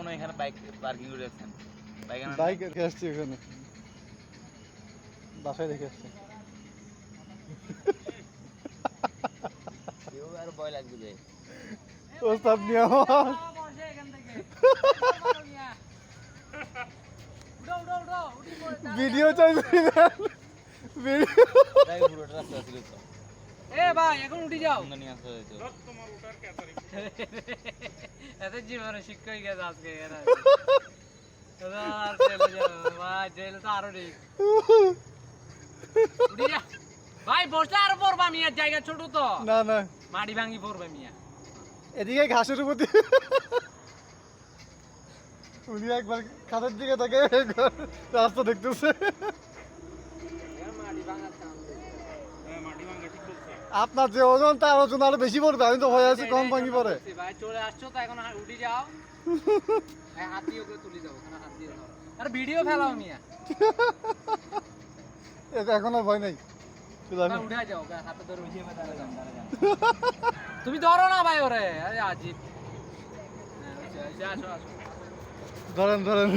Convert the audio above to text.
মনে হয় এখানে বাইক পার্কিং করে রাখছেন। বাইক রেখে আসছি এখানে, বাসায় রেখে আসছি। কেউ আর ভয় লাগবে যে ওস্তাদ নিয়ে আমার ভিডিও চাইছিলেন, ভিডিও তাই পুরোটা রাস্তা ছিল তো। এ ভাই এখন উঠে যাও। নিয়ে আসা হয়েছে। এত জীবনে শিক্ষা হয়ে গেছে আজকে এরা। আর চলে যাবে ভাই, জেল তো আরো নেই। উঠে যা ভাই, বসলে আরো পড়বা মিয়া, জায়গা ছোট তো। না না মাটি ভাঙি পড়বে মিয়া। এদিকে ঘাসের উপর দিয়ে উনি একবার খাতের দিকে তাকে রাস্তা দেখতেছে। আপনার যে ওজন তার ওজন আরো বেশি পড়বে, আমি তো ভয় আছি কম ভাঙি পড়ে। ভাই চলে আসছো তো এখন উঠে যাও। হাত দিয়ে ওকে তুলে দাও, হাত দিয়ে দাও। আর ভিডিও ফেলাও মিয়া। এখন আর ভয় নাই। উঠে যাও, হাতে ধরে উঠিয়ে তুমি ধরো না ভাই ওরে, আরে আজিব। আসো আসো ধরেন ধরেন।